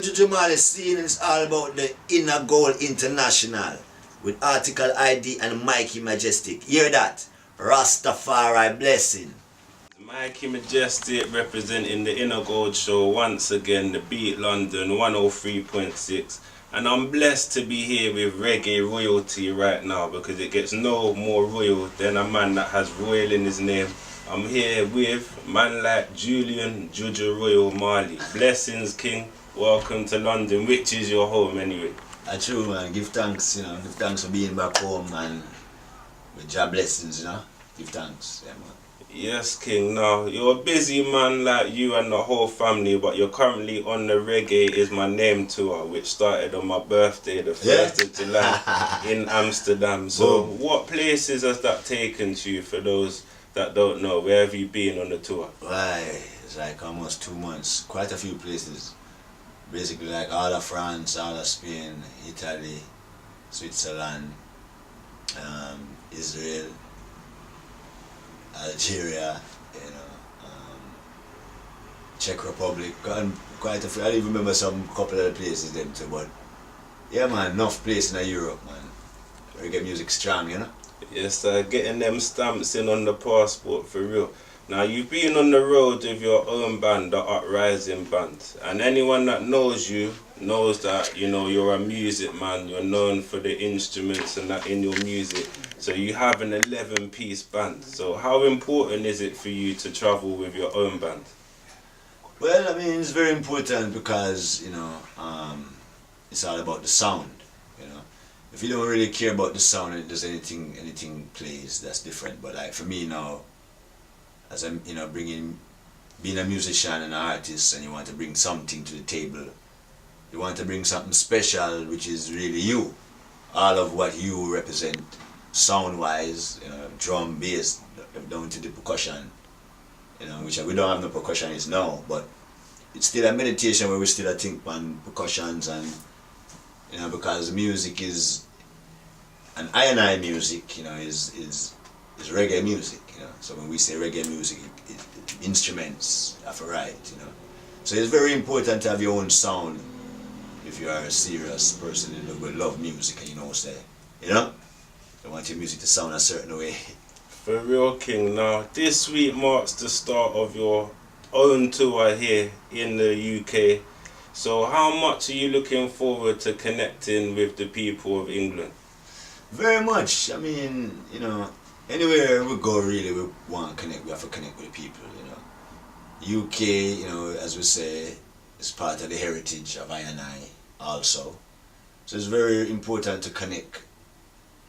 Julian Marley scene is all about the Innergoldinternational with Heartical ID and Mikee Majestic. Hear that? Rastafari blessing. Mikee Majestic representing the Inner Gold Show once again, the Beat London 103.6, and I'm blessed to be here with reggae royalty right now because it gets no more royal than a man that has royal in his name. I'm here with a man like Julian Royal Marley. Blessings, King. Welcome to London, which is your home anyway. That's true, man. Give thanks, give thanks for being back home, and with your blessings, Give thanks, yeah, man. Yes, King. Now, you're a busy man like you and the whole family, but you're currently on the Reggae Is My Name tour, which started on my birthday, the 1st of July, in Amsterdam. So, what places has that taken to you, for those that don't know? Where have you been on the tour? Why, it's like almost 2 months, quite a few places. Basically like all of France, all of Spain, Italy, Switzerland, Israel, Algeria, Czech Republic, and quite a few. I don't even remember some couple of the places them too, but yeah, man, enough place in Europe, man. Reggae music strong, Yes, sir, getting them stamps in on the passport for real. Now, you've been on the road with your own band, the Uprising Band, and anyone that knows you knows that, you're a music man, you're known for the instruments and that in your music, so you have an 11-piece band. So how important is it for you to travel with your own band? Well, I mean, it's very important because, it's all about the sound, If you don't really care about the sound and there's anything plays, that's different. But like for me now, as I'm, being a musician and an artist, and you want to bring something to the table, you want to bring something special, which is really you. All of what you represent, sound-wise, drum, bass, down to the percussion, which we don't have no percussionists now, but it's still a meditation where we still think on percussions, and because music is, and I music, is reggae music, So when we say reggae music, instruments have a right, So it's very important to have your own sound if you are a serious person who love music and say, you want your music to sound a certain way. For real, King. Now, this week marks the start of your own tour here in the UK. So how much are you looking forward to connecting with the people of England? Very much. I mean, anywhere we go, really, we want to connect. We have to connect with the people, UK, as we say, is part of the heritage of I also. So it's very important to connect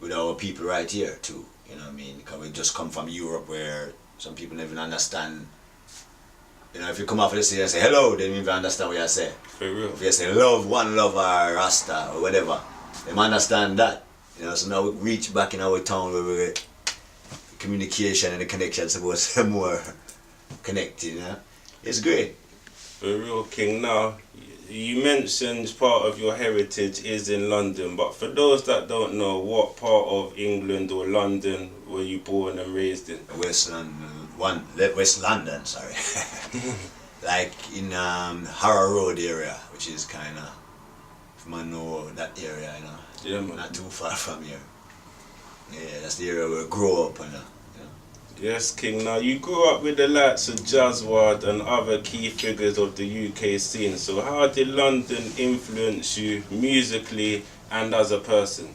with our people right here too, because we just come from Europe where some people never understand. If you come off the stage and say hello, they don't even understand what you say. For real. If you say love, one love or Rasta or whatever, they understand that. So now we reach back in our town where we communication and the connection is supposed to be more connected, It's great. For real, King. Now, you mentioned part of your heritage is in London, but for those that don't know, what part of England or London were you born and raised in? West London, sorry. Like in Harrow Road area, which is kind of, if man know that area, Yeah, man. Not too far from here. Yeah, that's the area where I grew up, Yes, King. Now, you grew up with the likes of Jazzwad and other key figures of the UK scene. So how did London influence you musically and as a person?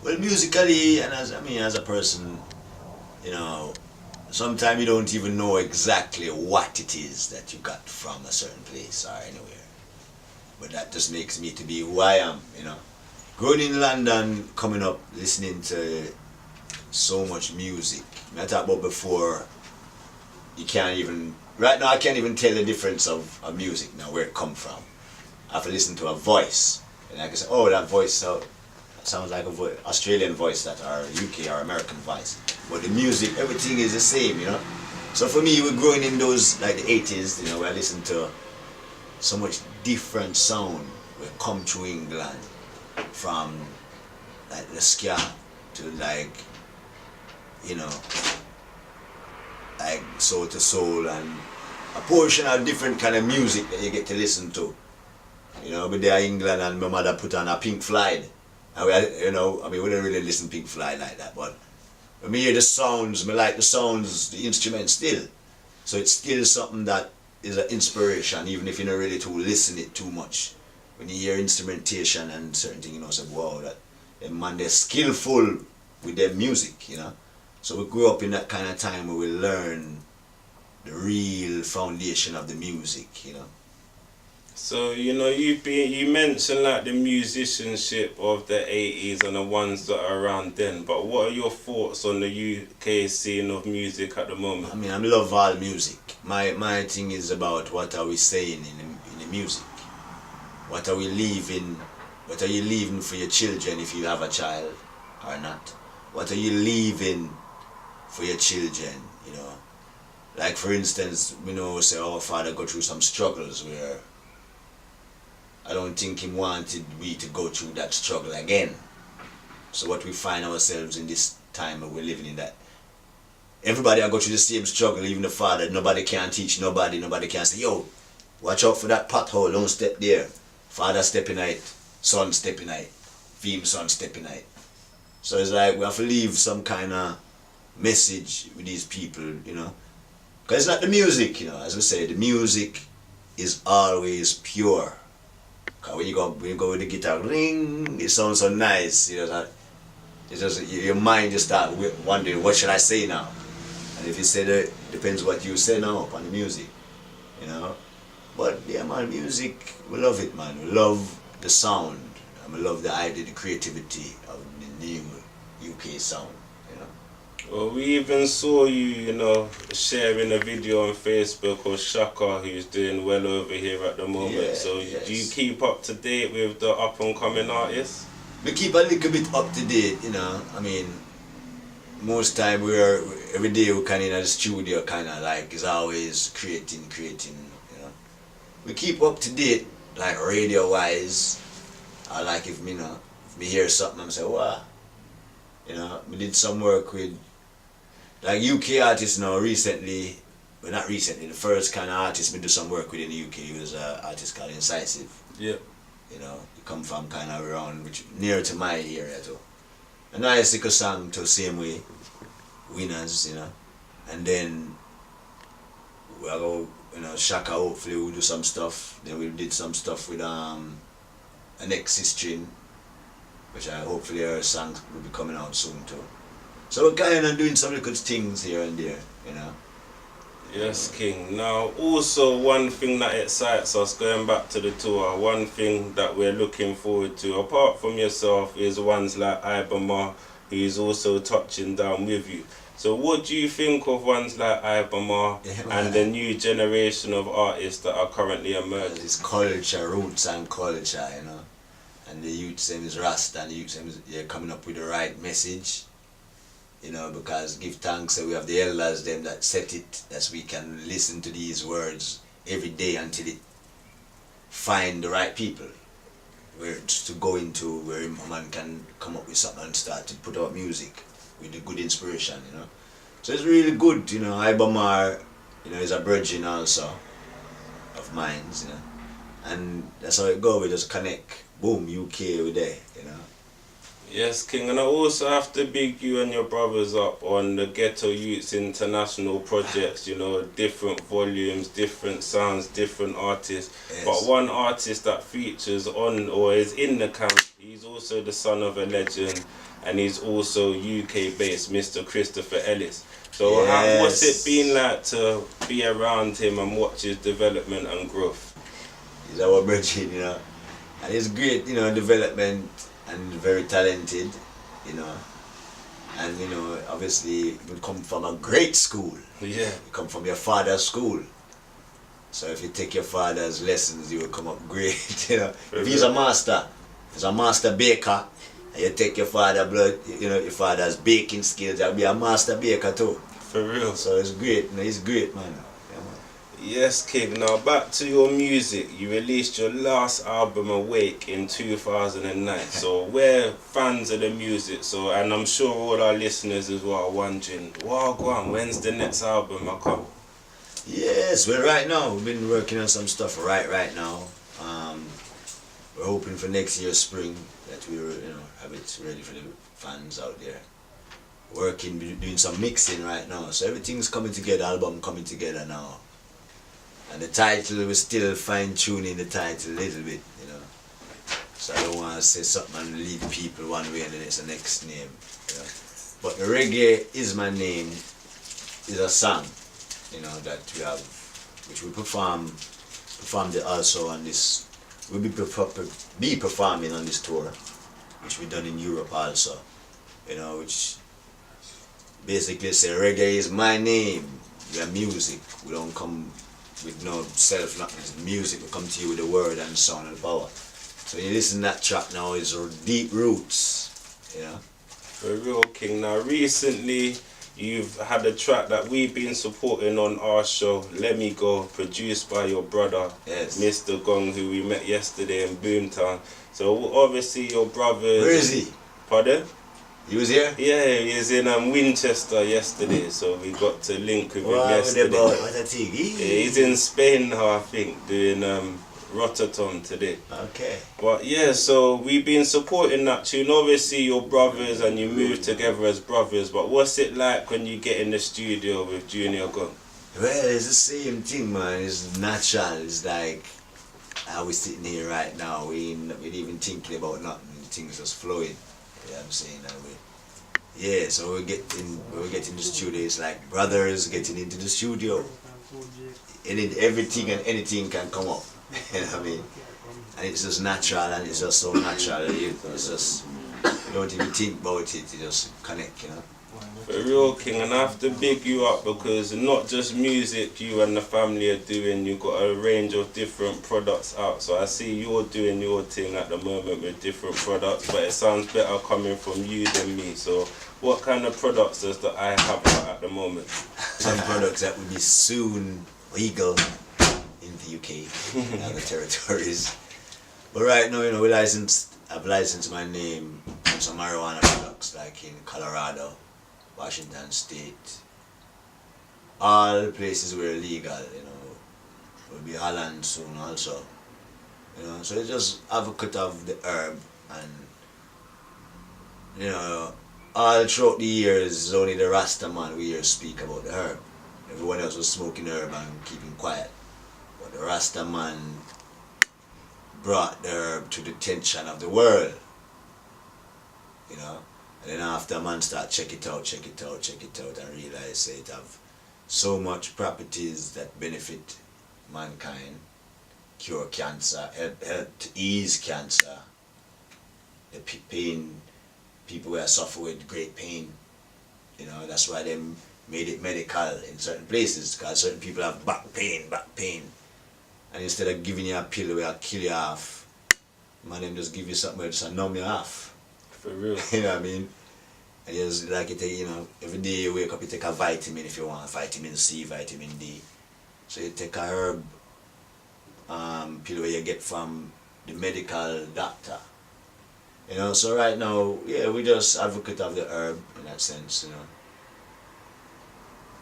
Well, musically and as a person, sometimes you don't even know exactly what it is that you got from a certain place or anywhere. But that just makes me to be who I am, Growing in London, coming up, listening to so much music. I talked about before, right now I can't even tell the difference of music now, where it come from. I have to listen to a voice, and I can say, oh, that voice that sounds like a Australian voice, that or UK or American voice. But the music, everything is the same, So for me, we're growing in those, like the 80s, where I listened to so much different sound will come through England, from like the ska to like soul to soul, and a portion of different kind of music that you get to listen to. You know, but there in England and my mother put on a Pink Floyd. And we, you know, I mean, we don't really listen to Pink Floyd like that, but when me hear the sounds, me like the sounds, the instruments still. So it's still something that is an inspiration, even if you don't really to listen it too much. When you hear instrumentation and certain things, you know, say, wow, that man, they're skillful with their music, you know. So we grew up in that kind of time where we learn the real foundation of the music, you know. So, you know, you mentioned like the musicianship of the 80s and the ones that are around then, but what are your thoughts on the UK scene of music at the moment? I mean, I love all music. My thing is about what are we saying in the music. What are we leaving? What are you leaving for your children if you have a child or not? What are you leaving for your children, you know? Like for instance, we know say our father go through some struggles where I don't think he wanted we to go through that struggle again. So what we find ourselves in this time that we're living in, that everybody are go through the same struggle, even the father. Nobody can teach nobody can say, yo, watch out for that pothole, don't step there. Father step in it, son step in it, film son step in it. So it's like we have to leave some kind of message with these people, you know. Because it's not the music, you know, as we say, the music is always pure. Cause when you go with the guitar, ring, it sounds so nice, you know. That it's just your mind just start wondering, what should I say now? And if you say that, depends what you say now on the music, you know. But yeah, man, music, we love it, man. We love the sound, and we love the idea, the creativity of the new UK sound, you know. Well, we even saw you, you know, sharing a video on Facebook of Shaka, who's doing well over here at the moment. Yeah, so yes. do you keep up to date with the up and coming artists? We keep a little bit up to date, you know. I mean, most time every day we kind of in the studio, kind of like is always creating, you know. We keep up to date, like radio wise. I like if me, you know, if me hear something, I'm say, wow. You know, we did some work with like UK artists now recently. Well, not recently. The first kind of artist we do some work with in the UK was an artist called Incisive. Yeah. You know, he come from kind of around, which near to my area too. A nice little song to the same way, Winners, you know. And then we'll go, you know, Shaka, hopefully we'll do some stuff. Then we did some stuff with an ex-string, which hopefully our song will be coming out soon too. So we're kind of doing some little things here and there, you know. Yes, King. Now, also one thing that excites us, going back to the tour, one thing that we're looking forward to, apart from yourself, is ones like Ibama, who's also touching down with you. So what do you think of ones like Ibama and the new generation of artists that are currently emerging? It's culture, roots and culture, you know. And the youth same is Rasta, and the youth same is, they're coming up with the right message. You know, because give thanks that we have the elders them that set it, that we can listen to these words every day until it find the right people where to go into, where a man can come up with something and start to put out music with the good inspiration, you know. So it's really good, you know. Ibama, you know, is a virgin also of minds, you know. And that's how it goes, we just connect, boom, UK over there, you know. Yes, King, and I also have to big you and your brothers up on the Ghetto Youths International projects, you know, different volumes, different sounds, different artists. Yes. But one artist that features on or is in the camp, he's also the son of a legend, and he's also UK based, Mr. Christopher Ellis. So yes. What's it been like to be around him and watch his development and growth? He's our virgin, you know, and it's great, you know, development. And very talented, you know, and you know, obviously you come from a great school. Yeah. You come from your father's school. So if you take your father's lessons, you will come up great, you know. If he's a master baker, and you take your father's blood, you know, your father's baking skills, you'll be a master baker too. For real. So it's great, you know, he's great, man. Yes, King. Now back to your music. You released your last album, Awake, in 2009. So we're fans of the music. So, and I'm sure all our listeners as well are wondering, wow, go on, when's the next album I come? Yes, well, right now we've been working on some stuff right now. hoping for next year spring that we have it ready for the fans out there. Working, doing some mixing right now, so everything's coming together, album coming together now. And the title, we're still fine-tuning the title a little bit, So I don't want to say something and lead people one way and then it's the next name, But the reggae is my name is a song, that we have, which we performed it also on this. We'll be performing on this tour, which we done in Europe also, which basically say reggae is my name. We are music. We don't come with no self-nothing. Music will come to you with the word and sound and power. So when you listen to that track now, it's deep roots, For real, King. Now recently you've had a track that we've been supporting on our show, Let Me Go, produced by your brother, yes, Mr. Gong, who we met yesterday in Boomtown. So obviously your brothers... Where is he? Pardon? He was here? Yeah, he was in Winchester yesterday, so we got to link with him yesterday. What a thing. He's in Spain now, I think, doing Rotterdam today. Okay. But yeah, so we've been supporting that tune. Obviously you're brothers and you move together as brothers, but what's it like when you get in the studio with Junior Gong? Well, it's the same thing, man. It's natural. It's like how we're sitting here right now. We ain't even thinking about nothing. Things just flowing. You know what I'm saying? And so we get in the studio, it's like brothers getting into the studio. And everything and anything can come up. You know what I mean? And it's just natural, and it's just so natural. It's just, you don't even think about it, you just connect, For real, King, and I have to big you up because not just music you and the family are doing, you've got a range of different products out. So I see you're doing your thing at the moment with different products, but it sounds better coming from you than me. So what kind of products does the I have out at the moment? Some products that will be soon legal in the UK and other territories. But right now, I've licensed my name on some marijuana products like in Colorado, Washington State, all places where legal, will be Holland soon also, so it's just advocate of the herb, and all throughout the years it's only the Rasta man we hear speak about the herb. Everyone else was smoking herb and keeping quiet, but the Rasta man brought the herb to the attention of the world, and then after man start check it out and realize say it have so much properties that benefit mankind, cure cancer, help to ease cancer, the pain, people who suffer with great pain, that's why they made it medical in certain places, because certain people have back pain, and instead of giving you a pill that will kill you off, man, them just give you something that just numb you off. For real. You know what I mean? And you just like every day you wake up you take a vitamin if you want, vitamin C, vitamin D. So you take a herb pill where you get from the medical doctor. So right now, we just advocate of the herb in that sense,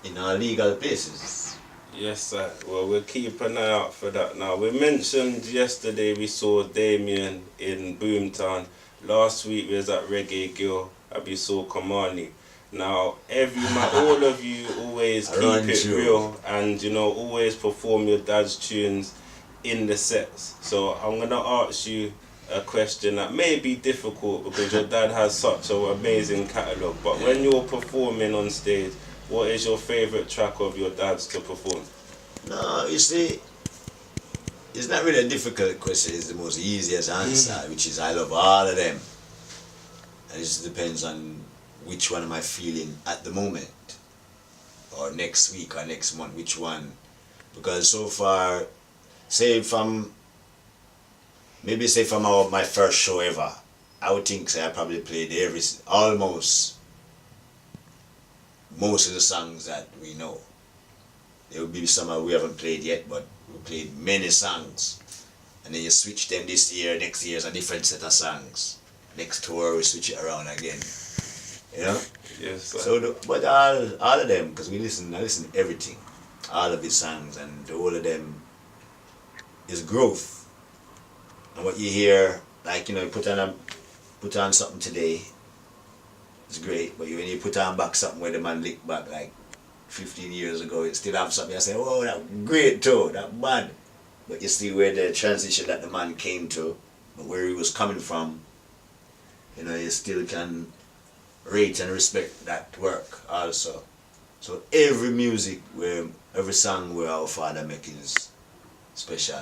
in our legal places. Yes, sir. Well, we'll keep an eye out for that now. We mentioned yesterday we saw Damien in Boomtown. Last week we was at Reggae Girl and we saw Kamani. Now, all of you always keep it real and, always perform your dad's tunes in the sets. So I'm going to ask you a question that may be difficult because your dad has such an amazing catalogue. But when you're performing on stage, what is your favourite track of your dad's to perform? No, you see, it's not really a difficult question, it's the most easiest answer, which is I love all of them. And it just depends on which one am I feeling at the moment, or next week or next month, which one. Because so far, say from my first show ever, I would think I probably played almost most of the songs that we know. There will be some we haven't played yet, but we played many songs. And then you switch them this year, next year's a different set of songs. Next tour we switch it around again. Yes, sir. So, but all of them, because I listen to everything, all of his songs, and all of them is growth. And what you hear like, you know, you put on something today, it's great, but when you put on back something where the man licked back like 15 years ago, you still have something you say, oh, that great too, that bad. But you see where the transition that the man came to, but where he was coming from, you know, you still can rate and respect that work also. So every music, every song where our father make is special.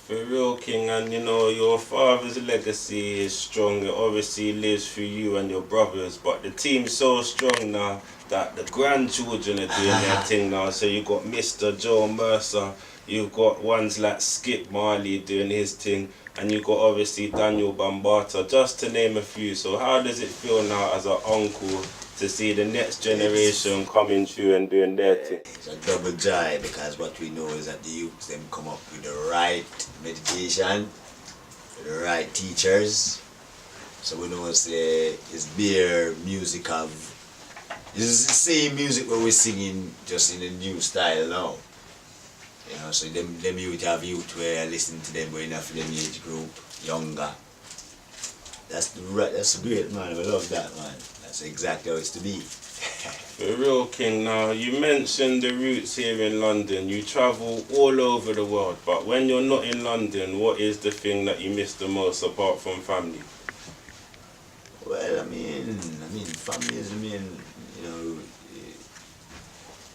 For real, King, and you know, your father's legacy is strong. It obviously lives through you and your brothers, but the team's so strong now that the grandchildren are doing their thing now. So you got Mr. Joe Mercer, you've got ones like Skip Marley doing his thing, and you got obviously Daniel Bambata, just to name a few. So how does it feel now as an uncle to see the next generation coming through and doing their thing? It's a double joy, because what we know is that the youth them come up with the right meditation, with the right teachers. So we know it's bare music of, it's the same music what we're singing, just in a new style now. You know, so them youth have youth where I listen to them going after them age group, younger. That's great, man. I love that, man. That's exactly how it's to be. For real, King, now you mentioned the roots here in London. You travel all over the world, but when you're not in London, what is the thing that you miss the most apart from family? Well, I mean, family is, you know,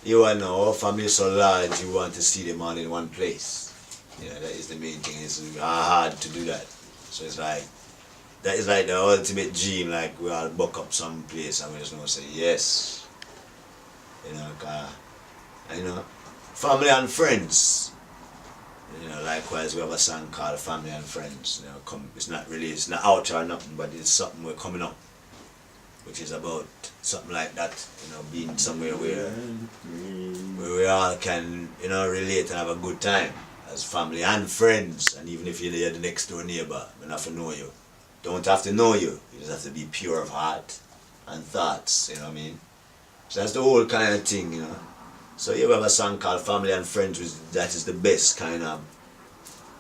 you know, our family is so large, you want to see them all in one place. You know, that is the main thing. It's hard to do that. So it's like, that is like the ultimate dream, like we all buck up some place and we just know say yes. You know, you know, family and friends. You know, likewise we have a song called Family and Friends. You know, it's not out or nothing, but it's something we're coming up, which is about something like that, you know, being somewhere where we all can, you know, relate and have a good time as family and friends. And even if you're the next door neighbor, we have to know you. Don't have to know you just have to be pure of heart and thoughts, you know what I mean? So that's the whole kind of thing, you know. So here we have a song called Family and Friends, that is the best kind of,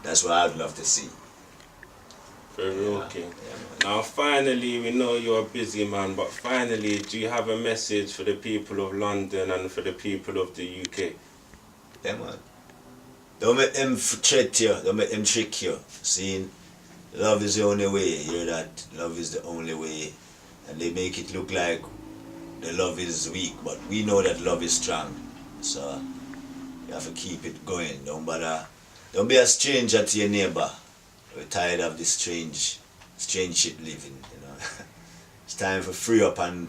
that's what I'd love to see. For real, King. Now finally, we know you're a busy man, but finally, do you have a message for the people of London and for the people of the UK? Yeah, man. Don't make them threat you, don't make them trick you. See, love is the only way, you hear that? Love is the only way. And they make it look like the love is weak, but we know that love is strong. So, you have to keep it going. Don't bother. Don't be a stranger to your neighbor. We're tired of this strange shit living, you know. It's time for free up and,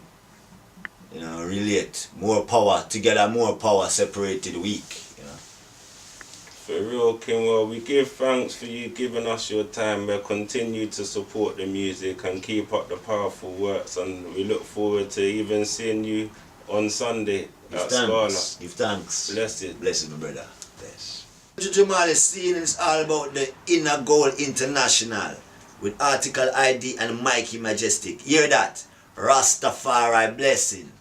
you know, relate. More power, together more power, separated weak, you know. For real, King, well, we give thanks for you giving us your time. We'll continue to support the music and keep up the powerful works, and we look forward to even seeing you on Sunday at Scala. Give thanks. Blessed. Blessed, my brother. Bless. Julian Marley scene is all about the Innergoldinternational with Heartical ID and Mikee Majestic. Hear that? Rastafari blessing.